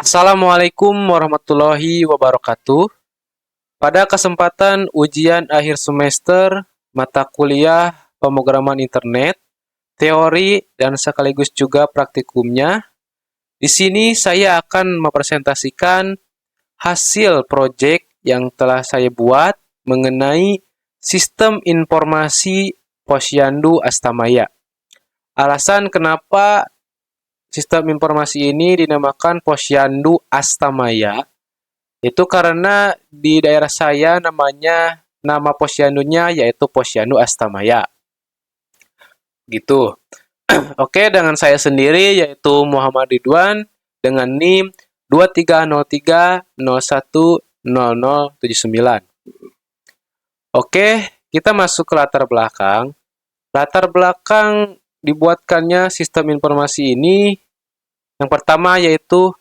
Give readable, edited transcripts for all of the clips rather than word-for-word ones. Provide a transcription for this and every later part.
Assalamualaikum warahmatullahi wabarakatuh. Pada kesempatan ujian akhir semester mata kuliah pemrograman internet, teori dan sekaligus juga praktikumnya, di sini saya akan mempresentasikan hasil proyek yang telah saya buat mengenai sistem informasi Posyandu Astamaya. Alasan kenapa sistem informasi ini dinamakan Posyandu Astamaya itu karena di daerah saya nama posyandunya yaitu Posyandu Astamaya. Gitu. Oke, dengan saya sendiri yaitu Muhammad Ridwan dengan NIM 2303010079. Oke, kita masuk ke latar belakang. Latar belakang dibuatkannya sistem informasi ini yang pertama yaitu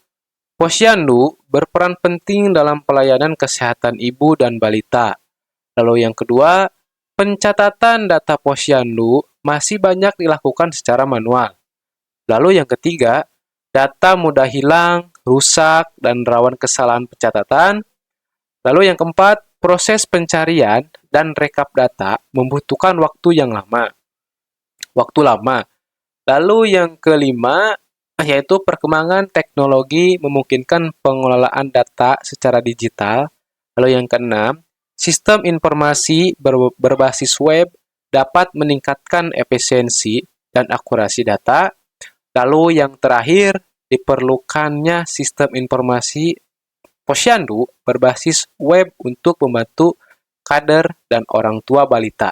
Posyandu berperan penting dalam pelayanan kesehatan ibu dan balita. Lalu yang kedua, pencatatan data Posyandu masih banyak dilakukan secara manual. Lalu yang ketiga, data mudah hilang, rusak, dan rawan kesalahan pencatatan. Lalu yang keempat, proses pencarian dan rekap data membutuhkan waktu lama. Lalu yang kelima, yaitu perkembangan teknologi memungkinkan pengelolaan data secara digital. Lalu yang keenam, sistem informasi berbasis web dapat meningkatkan efisiensi dan akurasi data. Lalu yang terakhir, diperlukannya sistem informasi Posyandu berbasis web untuk membantu kader dan orang tua balita.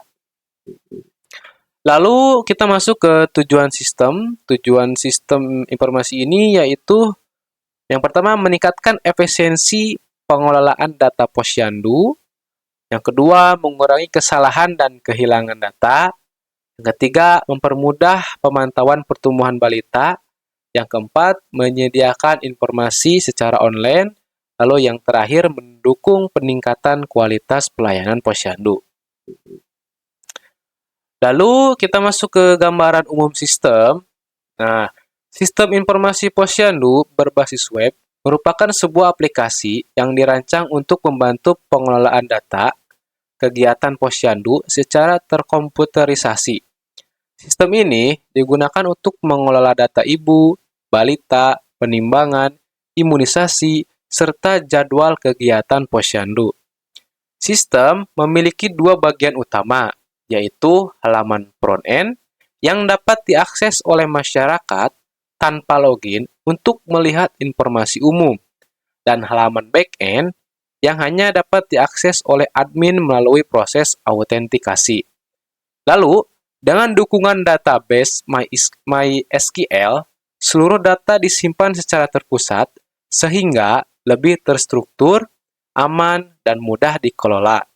Lalu kita masuk ke tujuan sistem. Tujuan sistem informasi ini yaitu yang pertama meningkatkan efisiensi pengelolaan data Posyandu. Yang kedua mengurangi kesalahan dan kehilangan data. Yang ketiga mempermudah pemantauan pertumbuhan balita. Yang keempat menyediakan informasi secara online. Lalu yang terakhir mendukung peningkatan kualitas pelayanan Posyandu. Lalu kita masuk ke gambaran umum sistem. Nah, sistem informasi Posyandu berbasis web merupakan sebuah aplikasi yang dirancang untuk membantu pengelolaan data kegiatan Posyandu secara terkomputerisasi. Sistem ini digunakan untuk mengelola data ibu, balita, penimbangan, imunisasi, serta jadwal kegiatan Posyandu. Sistem memiliki dua bagian utama, yaitu halaman front-end yang dapat diakses oleh masyarakat tanpa login untuk melihat informasi umum, dan halaman back-end yang hanya dapat diakses oleh admin melalui proses autentikasi. Lalu, dengan dukungan database MySQL, seluruh data disimpan secara terpusat sehingga lebih terstruktur, aman, dan mudah dikelola.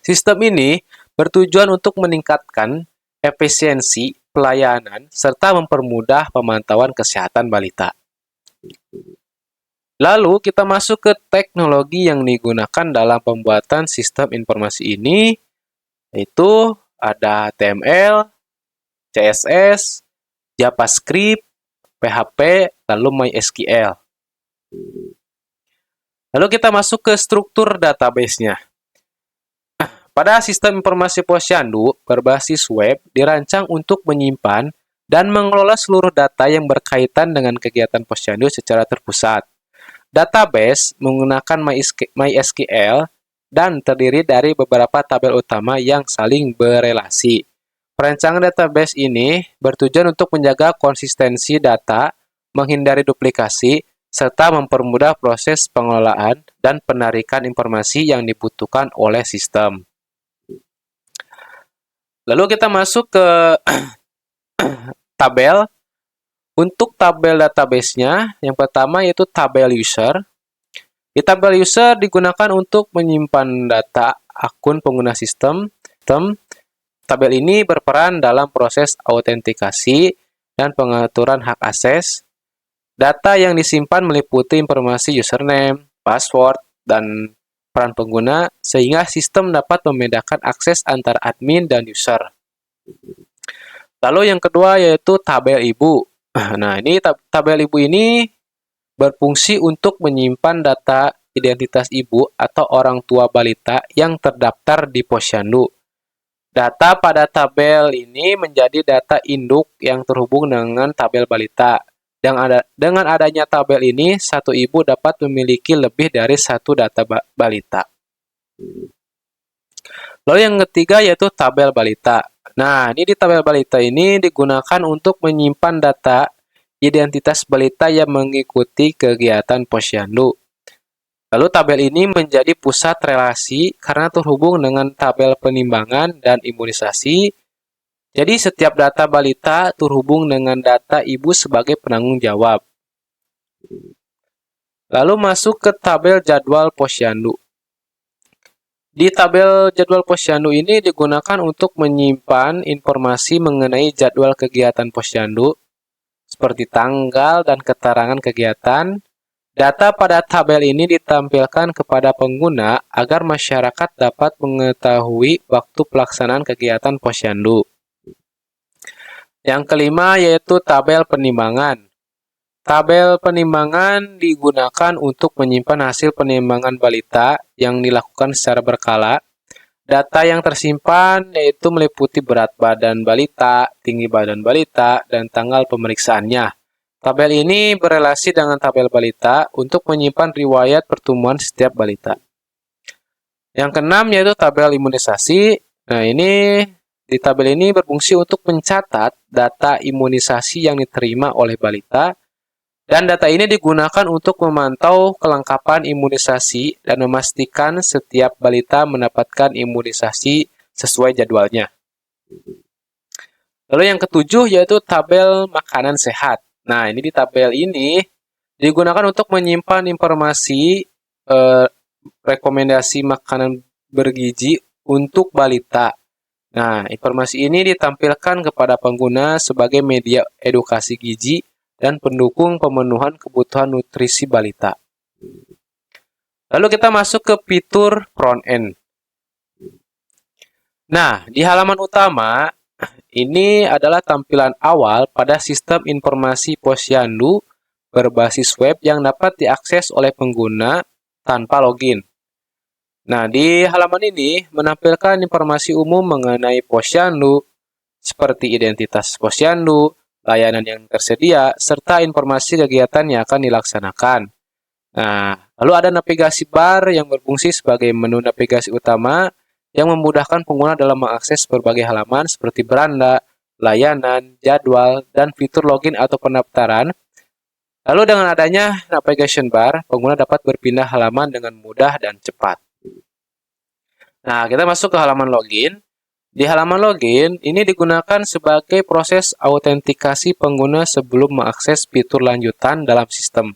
Sistem ini bertujuan untuk meningkatkan efisiensi pelayanan serta mempermudah pemantauan kesehatan balita. Lalu kita masuk ke teknologi yang digunakan dalam pembuatan sistem informasi ini, yaitu ada HTML, CSS, JavaScript, PHP, lalu MySQL. Lalu kita masuk ke struktur database-nya. Pada sistem informasi Posyandu berbasis web dirancang untuk menyimpan dan mengelola seluruh data yang berkaitan dengan kegiatan Posyandu secara terpusat. Database menggunakan MySQL dan terdiri dari beberapa tabel utama yang saling berelasi. Perancangan database ini bertujuan untuk menjaga konsistensi data, menghindari duplikasi, serta mempermudah proses pengelolaan dan penarikan informasi yang dibutuhkan oleh sistem. Lalu kita masuk ke tabel. Untuk tabel database-nya, yang pertama yaitu tabel user. Di tabel user digunakan untuk menyimpan data akun pengguna sistem. Tabel ini berperan dalam proses autentikasi dan pengaturan hak akses. Data yang disimpan meliputi informasi username, password, dan peran pengguna, sehingga sistem dapat membedakan akses antara admin dan user. Lalu yang kedua yaitu tabel ibu. Nah, ini tabel ibu ini berfungsi untuk menyimpan data identitas ibu atau orang tua balita yang terdaftar di Posyandu. Data pada tabel ini menjadi data induk yang terhubung dengan tabel balita. Dengan adanya tabel ini, satu ibu dapat memiliki lebih dari satu data balita. Lalu yang ketiga yaitu tabel balita. Nah, ini di tabel balita ini digunakan untuk menyimpan data identitas balita yang mengikuti kegiatan Posyandu. Lalu tabel ini menjadi pusat relasi karena terhubung dengan tabel penimbangan dan imunisasi. Jadi setiap data balita terhubung dengan data ibu sebagai penanggung jawab. Lalu masuk ke tabel jadwal Posyandu. Di tabel jadwal Posyandu ini digunakan untuk menyimpan informasi mengenai jadwal kegiatan Posyandu, seperti tanggal dan keterangan kegiatan. Data pada tabel ini ditampilkan kepada pengguna agar masyarakat dapat mengetahui waktu pelaksanaan kegiatan Posyandu. Yang kelima yaitu tabel penimbangan. Tabel penimbangan digunakan untuk menyimpan hasil penimbangan balita yang dilakukan secara berkala. Data yang tersimpan yaitu meliputi berat badan balita, tinggi badan balita, dan tanggal pemeriksaannya. Tabel ini berelasi dengan tabel balita untuk menyimpan riwayat pertumbuhan setiap balita. Yang keenam yaitu tabel imunisasi. Nah, di tabel ini berfungsi untuk mencatat data imunisasi yang diterima oleh balita, dan data ini digunakan untuk memantau kelengkapan imunisasi dan memastikan setiap balita mendapatkan imunisasi sesuai jadwalnya. Lalu yang ketujuh yaitu tabel makanan sehat. Nah, ini di tabel ini digunakan untuk menyimpan informasi rekomendasi makanan bergizi untuk balita. Nah, informasi ini ditampilkan kepada pengguna sebagai media edukasi gizi dan pendukung pemenuhan kebutuhan nutrisi balita. Lalu kita masuk ke fitur front end. Nah, di halaman utama, ini adalah tampilan awal pada sistem informasi Posyandu berbasis web yang dapat diakses oleh pengguna tanpa login. Nah, di halaman ini menampilkan informasi umum mengenai Posyandu, seperti identitas Posyandu, layanan yang tersedia, serta informasi kegiatan yang akan dilaksanakan. Nah, lalu ada navigasi bar yang berfungsi sebagai menu navigasi utama yang memudahkan pengguna dalam mengakses berbagai halaman seperti beranda, layanan, jadwal, dan fitur login atau pendaftaran. Lalu dengan adanya navigation bar, pengguna dapat berpindah halaman dengan mudah dan cepat. Nah, kita masuk ke halaman login. Di halaman login, ini digunakan sebagai proses autentikasi pengguna sebelum mengakses fitur lanjutan dalam sistem.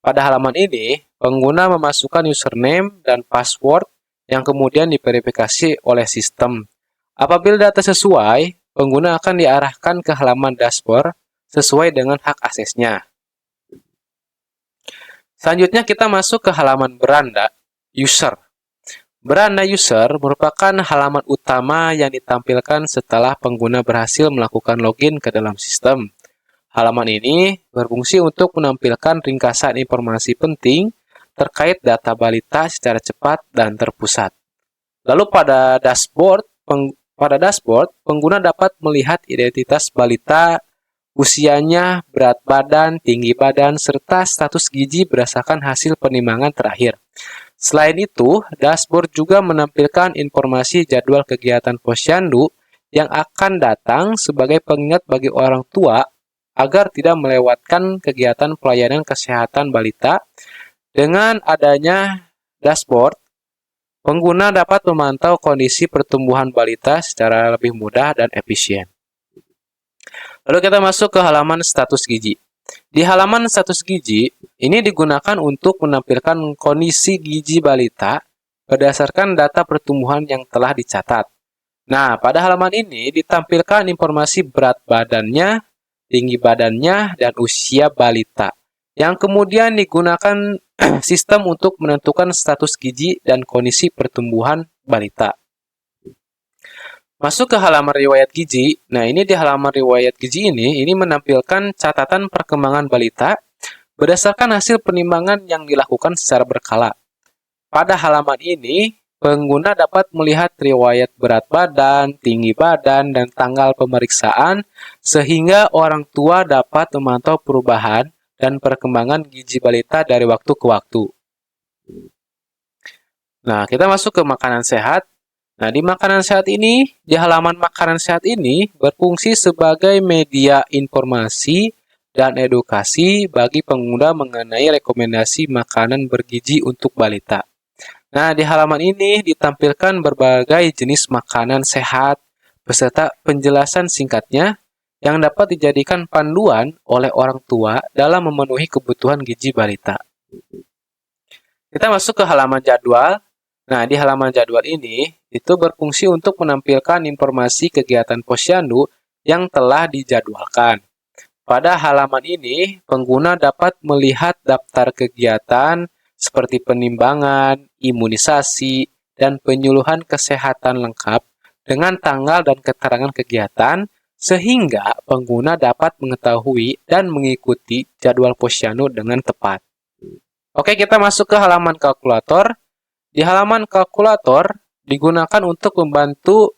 Pada halaman ini, pengguna memasukkan username dan password yang kemudian diverifikasi oleh sistem. Apabila data sesuai, pengguna akan diarahkan ke halaman dashboard sesuai dengan hak aksesnya. Selanjutnya kita masuk ke halaman beranda user. Beranda user merupakan halaman utama yang ditampilkan setelah pengguna berhasil melakukan login ke dalam sistem. Halaman ini berfungsi untuk menampilkan ringkasan informasi penting terkait data balita secara cepat dan terpusat. Lalu pada dashboard, pengguna dapat melihat identitas balita, usianya, berat badan, tinggi badan, serta status gizi berdasarkan hasil penimbangan terakhir. Selain itu, dashboard juga menampilkan informasi jadwal kegiatan Posyandu yang akan datang sebagai pengingat bagi orang tua agar tidak melewatkan kegiatan pelayanan kesehatan balita. Dengan adanya dashboard, pengguna dapat memantau kondisi pertumbuhan balita secara lebih mudah dan efisien. Lalu kita masuk ke halaman status gizi. Di halaman status gizi, ini digunakan untuk menampilkan kondisi gizi balita berdasarkan data pertumbuhan yang telah dicatat. Nah, pada halaman ini ditampilkan informasi berat badannya, tinggi badannya, dan usia balita, yang kemudian digunakan sistem untuk menentukan status gizi dan kondisi pertumbuhan balita. Masuk ke halaman riwayat gizi. Nah, ini di halaman riwayat gizi ini menampilkan catatan perkembangan balita berdasarkan hasil penimbangan yang dilakukan secara berkala. Pada halaman ini, pengguna dapat melihat riwayat berat badan, tinggi badan, dan tanggal pemeriksaan, sehingga orang tua dapat memantau perubahan dan perkembangan gizi balita dari waktu ke waktu. Nah, kita masuk ke makanan sehat. Nah, di makanan sehat ini, di halaman makanan sehat ini berfungsi sebagai media informasi dan edukasi bagi pengguna mengenai rekomendasi makanan bergizi untuk balita. Nah, di halaman ini ditampilkan berbagai jenis makanan sehat beserta penjelasan singkatnya yang dapat dijadikan panduan oleh orang tua dalam memenuhi kebutuhan gizi balita. Kita masuk ke halaman jadwal. Nah, di halaman jadwal ini, itu berfungsi untuk menampilkan informasi kegiatan posyandu yang telah dijadwalkan. Pada halaman ini, pengguna dapat melihat daftar kegiatan seperti penimbangan, imunisasi, dan penyuluhan kesehatan lengkap dengan tanggal dan keterangan kegiatan, sehingga pengguna dapat mengetahui dan mengikuti jadwal posyandu dengan tepat. Oke, kita masuk ke halaman kalkulator. Di halaman kalkulator digunakan untuk membantu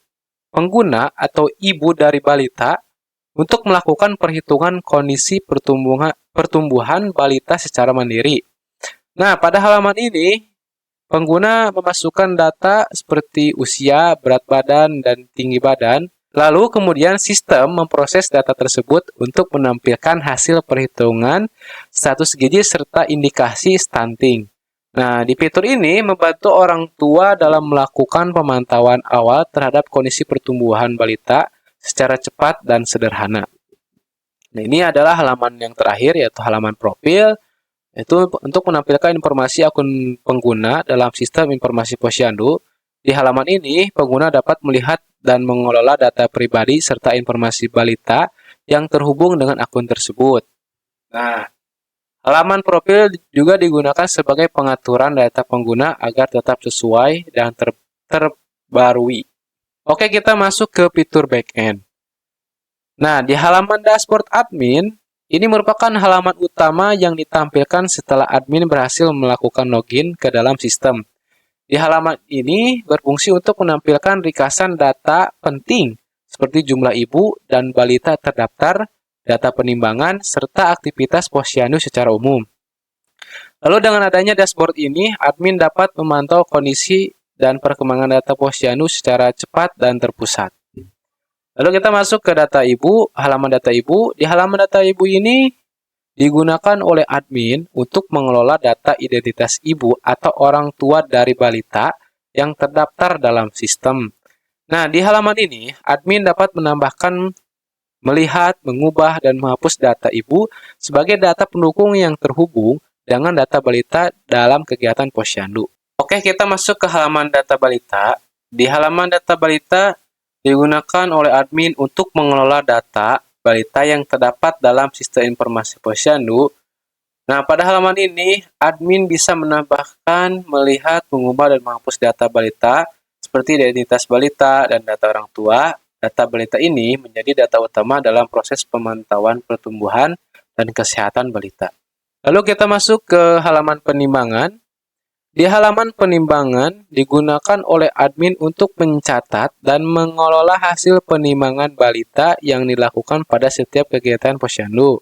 pengguna atau ibu dari balita untuk melakukan perhitungan kondisi pertumbuhan balita secara mandiri. Nah, pada halaman ini, pengguna memasukkan data seperti usia, berat badan, dan tinggi badan. Lalu kemudian sistem memproses data tersebut untuk menampilkan hasil perhitungan status gizi serta indikasi stunting. Nah, di fitur ini membantu orang tua dalam melakukan pemantauan awal terhadap kondisi pertumbuhan balita secara cepat dan sederhana. Nah, ini adalah halaman yang terakhir, yaitu halaman profil. Itu untuk menampilkan informasi akun pengguna dalam sistem informasi posyandu. Di halaman ini, pengguna dapat melihat dan mengelola data pribadi serta informasi balita yang terhubung dengan akun tersebut. Nah, halaman profil juga digunakan sebagai pengaturan data pengguna agar tetap sesuai dan terbarui. Oke, kita masuk ke fitur backend. Nah, di halaman dashboard admin, ini merupakan halaman utama yang ditampilkan setelah admin berhasil melakukan login ke dalam sistem. Di halaman ini berfungsi untuk menampilkan ringkasan data penting seperti jumlah ibu dan balita terdaftar, data penimbangan, serta aktivitas posyandu secara umum. Lalu dengan adanya dashboard ini, admin dapat memantau kondisi dan perkembangan data posyandu secara cepat dan terpusat. Lalu kita masuk ke data ibu, halaman data ibu. Di halaman data ibu ini digunakan oleh admin untuk mengelola data identitas ibu atau orang tua dari balita yang terdaftar dalam sistem. Nah, di halaman ini, admin dapat menambahkan, melihat, mengubah, dan menghapus data ibu sebagai data pendukung yang terhubung dengan data balita dalam kegiatan posyandu. Oke, kita masuk ke halaman data balita. Di halaman data balita digunakan oleh admin untuk mengelola data balita yang terdapat dalam sistem informasi posyandu. Nah, pada halaman ini, admin bisa menambahkan, melihat, mengubah, dan menghapus data balita seperti identitas balita dan data orang tua. Data balita ini menjadi data utama dalam proses pemantauan pertumbuhan dan kesehatan balita. Lalu kita masuk ke halaman penimbangan. Di halaman penimbangan digunakan oleh admin untuk mencatat dan mengelola hasil penimbangan balita yang dilakukan pada setiap kegiatan posyandu.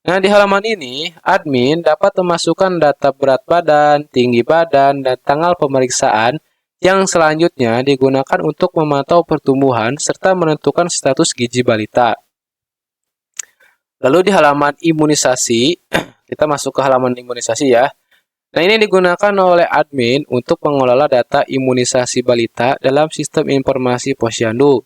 Nah, di halaman ini, admin dapat memasukkan data berat badan, tinggi badan, dan tanggal pemeriksaan yang selanjutnya digunakan untuk memantau pertumbuhan serta menentukan status gizi balita. Lalu di halaman imunisasi, kita masuk ke halaman imunisasi ya. Nah, ini digunakan oleh admin untuk mengelola data imunisasi balita dalam sistem informasi posyandu.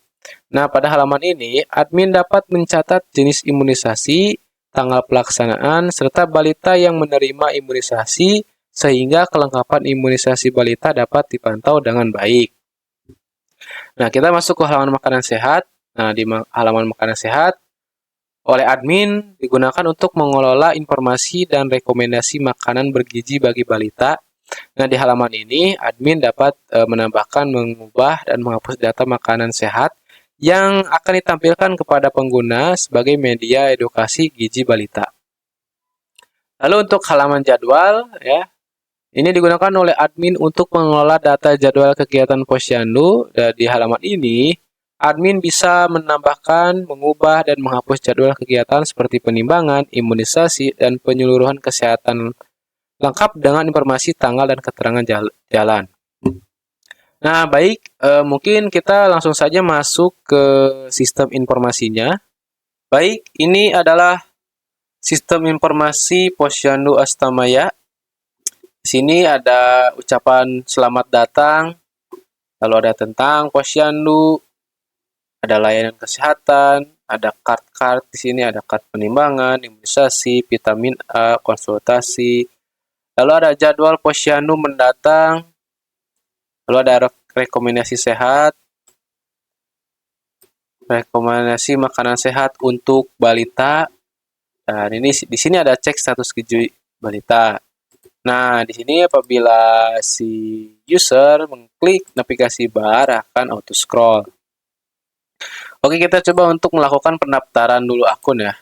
Nah, pada halaman ini, admin dapat mencatat jenis imunisasi, tanggal pelaksanaan, serta balita yang menerima imunisasi, sehingga kelengkapan imunisasi balita dapat dipantau dengan baik. Nah, kita masuk ke halaman makanan sehat. Nah, di halaman makanan sehat, oleh admin digunakan untuk mengelola informasi dan rekomendasi makanan bergizi bagi balita. Nah, di halaman ini, admin dapat menambahkan, mengubah, dan menghapus data makanan sehat yang akan ditampilkan kepada pengguna sebagai media edukasi gizi balita. Lalu untuk halaman jadwal, ya, ini digunakan oleh admin untuk mengelola data jadwal kegiatan Posyandu. Di halaman ini, admin bisa menambahkan, mengubah, dan menghapus jadwal kegiatan seperti penimbangan, imunisasi, dan penyeluruhan kesehatan lengkap dengan informasi tanggal dan keterangan jalan. Nah, baik, mungkin kita langsung saja masuk ke sistem informasinya. Baik, ini adalah sistem informasi Posyandu Astamaya. Di sini ada ucapan selamat datang, lalu ada tentang Posyandu, ada layanan kesehatan, ada kart-kart di sini, ada kart penimbangan, imunisasi, vitamin A, konsultasi. Lalu ada jadwal Posyandu mendatang, lalu ada rekomendasi sehat, rekomendasi makanan sehat untuk balita. Dan ini di sini ada cek status gizi balita. Nah, di sini apabila si user mengklik navigasi bar akan auto scroll. Oke, kita coba untuk melakukan pendaftaran dulu akun ya.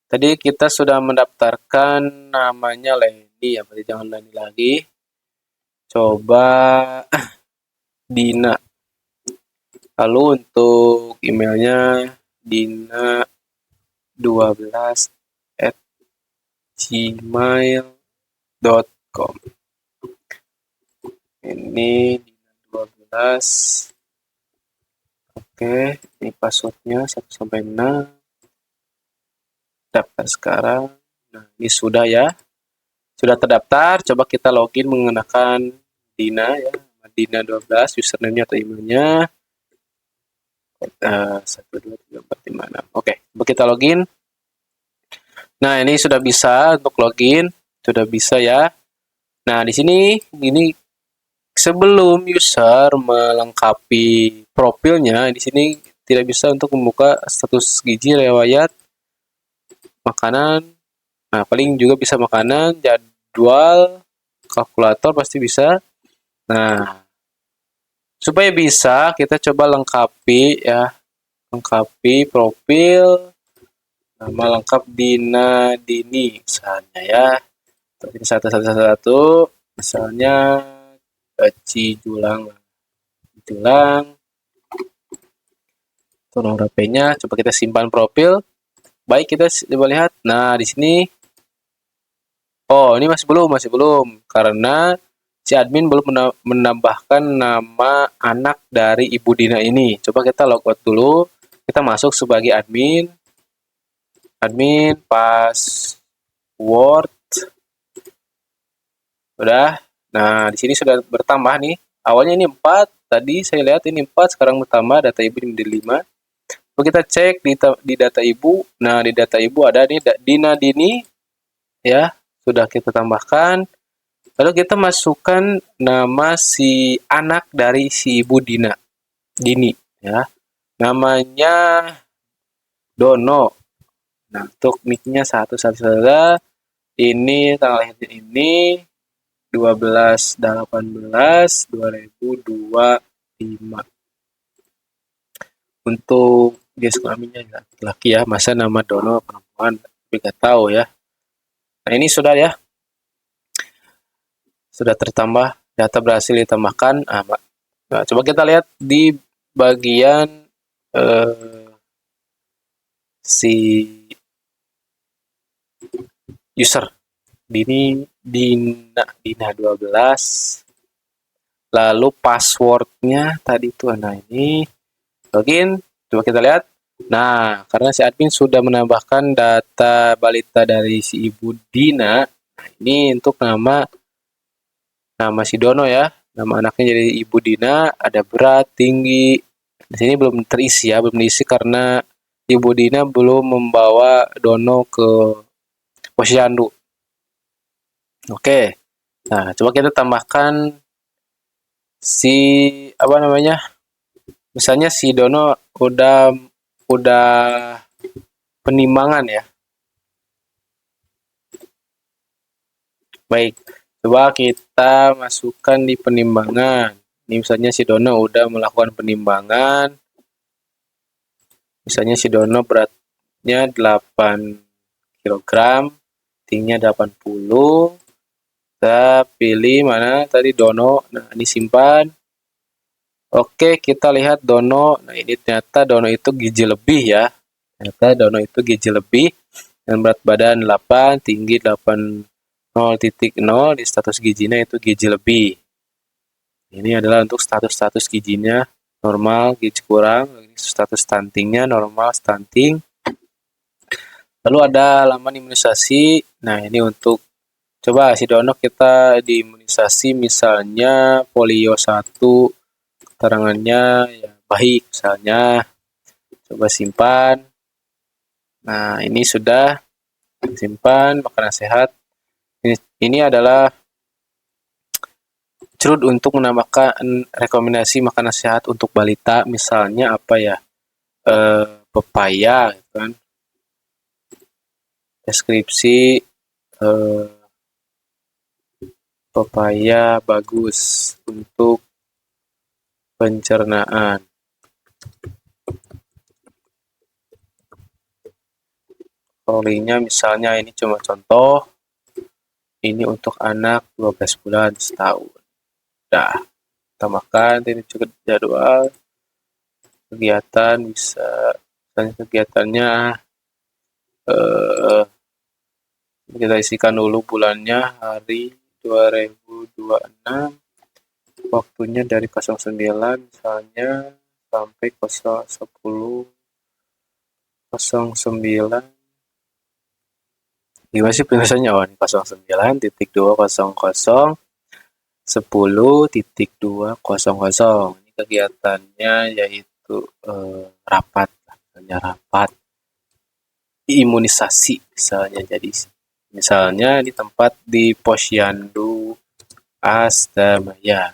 Tadi kita sudah mendaftarkan namanya Leni ya, berarti jangan Leni lagi. Coba Dina. Lalu untuk emailnya dina12@gmail.com. Ini Dina12. Oke, ini passwordnya 1 sampai 6. Daftar sekarang. Nah, ini sudah ya. Sudah terdaftar, coba kita login menggunakan Dina ya. Dina12, username-nya atau emailnya. 1, 2, 3, 4, 5, 6. Oke, coba kita login. Nah, ini sudah bisa untuk login. Sudah bisa ya. Nah, di sini ini sebelum user melengkapi profilnya, di sini tidak bisa untuk membuka status gizi riwayat makanan. Nah, paling juga bisa makanan, jadwal, kalkulator pasti bisa. Nah, supaya bisa kita coba lengkapi ya. Lengkapi profil, nama lengkap Dina Dini misalnya ya. Ini 11111, misalnya Cijulang. Cijulang. Itu nomor HP-nya, coba kita simpan profil. Baik, kita coba lihat. Nah, di sini ini masih belum karena si admin belum menambahkan nama anak dari Ibu Dina ini. Coba kita logout dulu. Kita masuk sebagai admin. Admin password. Udah. Nah, di sini sudah bertambah nih. Awalnya ini 4, tadi saya lihat ini 4, sekarang bertambah data ibu menjadi 5. Lalu kita cek di data ibu. Nah, di data ibu ada nih Dina Dini ya, sudah kita tambahkan. Lalu kita masukkan nama si anak dari si Ibu Dini ya. Namanya Dono. Nah, untuk nick-nya 111. Ini tanggal lahirnya ini 12/18/2025. Untuk jenis kelaminnya laki ya, masa nama Dono perempuan, tapi nggak tahu ya. Nah, ini sudah ya. Sudah tertambah, data berhasil ditambahkan. Nah, coba kita lihat di bagian si user. Dina 12. Lalu passwordnya tadi itu, nah ini login, coba kita lihat. Nah, karena si admin sudah menambahkan data balita dari si Ibu Dina, nah ini untuk nama si Dono ya, nama anaknya jadi Ibu Dina, ada berat, tinggi. Di sini belum terisi ya, belum diisi karena Ibu Dina belum membawa Dono ke Posyandu. Oke. Nah, coba kita tambahkan si misalnya si Dono udah penimbangan ya. Baik, coba kita masukkan di penimbangan. Ini misalnya si Dono udah melakukan penimbangan. Misalnya si Dono beratnya 8 kg, Ratingnya 80. Kita pilih mana tadi Dono. Nah, ini simpan. Oke, kita lihat Dono. Nah, ini ternyata Dono itu gizi lebih ya. Ternyata Dono itu gizi lebih. Dan berat badan 8, tinggi 80.0, di status gizinya itu gizi lebih. Ini adalah untuk status-status gizinya normal, gizi kurang. Ini status stuntingnya normal, stunting. Lalu ada halaman imunisasi. Nah, ini untuk coba si Dono kita diimunisasi misalnya polio 1, keterangannya ya baik misalnya. Coba simpan. Nah, ini sudah simpan makanan sehat. Ini adalah cerut untuk menambahkan rekomendasi makanan sehat untuk balita, misalnya apa ya? Pepaya, gitu kan? Deskripsi pepaya bagus untuk pencernaan. Kalorinya misalnya ini cuma contoh. Ini untuk anak 12 bulan setahun. Dah, kita makan, ini juga jadwal kegiatan bisa, misalnya kegiatannya kita isikan dulu bulannya hari 2026, waktunya dari 09 misalnya sampai 10.09. Gimana sih penulisannya? Oh, 09.200 10.200. Ini kegiatannya yaitu rapat, rapat imunisasi misalnya. Jadi misalnya di tempat di Posyandu Astamaya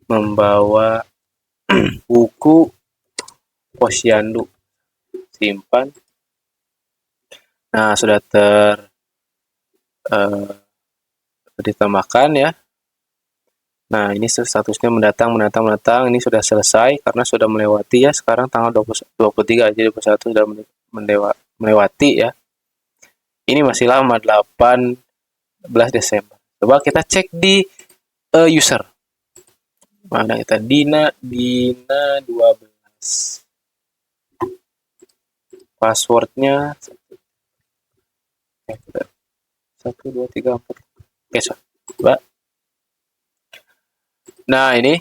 membawa buku Posyandu, simpan. Nah, sudah ditambahkan ya. Nah, ini statusnya mendatang. Ini sudah selesai karena sudah melewati ya. Sekarang tanggal 23, jadi 21 sudah melewati ya. Ini masih lama, 18 Desember. Coba kita cek di user. Mana kita? Dina 12. Passwordnya 1, 2, 3, 4. Oke, coba. Nah, ini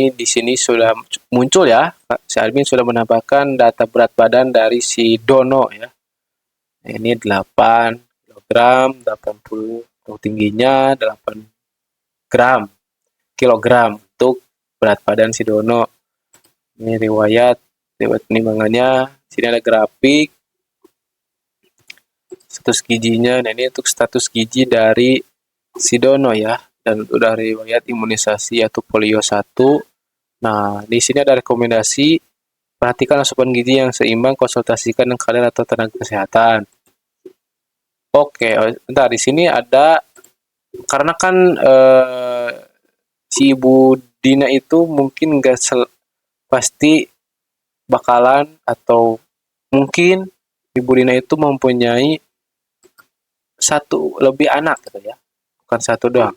di sini sudah muncul ya. Si admin sudah menambahkan data berat badan dari si Dono ya. Ini 8 kg, 80, tingginya 8 kilogram untuk berat badan si Dono. Ini riwayat penimbangannya. Sini ada grafik status gizinya. Nah, ini untuk status gizi dari si Dono ya. Dan udah riwayat imunisasi yaitu polio 1. Nah, di sini ada rekomendasi, perhatikan asupan gizi yang seimbang, konsultasikan dengan kalian atau tenaga kesehatan. Oke, bentar, di sini ada, karena kan si Ibu Dina itu mungkin nggak pasti bakalan, atau mungkin Ibu Dina itu mempunyai satu lebih anak gitu ya, bukan satu doang.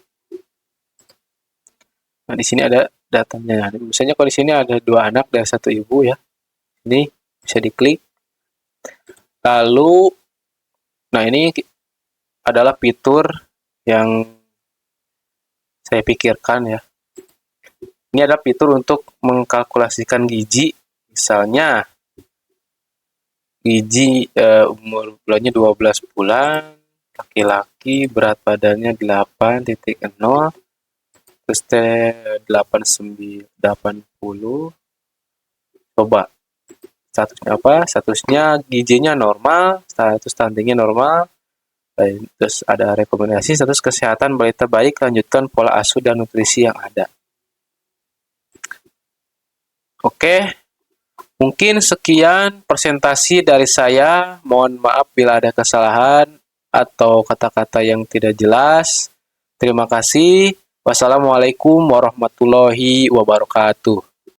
Nah, di sini ada datanya. Misalnya kalau di sini ada 2 anak dan 1 ibu ya. Ini bisa diklik. Lalu, nah ini adalah fitur yang saya pikirkan ya. Ini adalah fitur untuk mengkalkulasikan gizi. Misalnya, gizi umur bulannya 12 bulan, laki-laki, berat badannya 8.0, terus 80. Coba statusnya apa? Statusnya gizinya normal, status stuntingnya normal. Terus ada rekomendasi status kesehatan balita baik, lanjutkan pola asuh dan nutrisi yang ada. Oke, mungkin sekian presentasi dari saya. Mohon maaf bila ada kesalahan atau kata-kata yang tidak jelas. Terima kasih. Wassalamualaikum warahmatullahi wabarakatuh.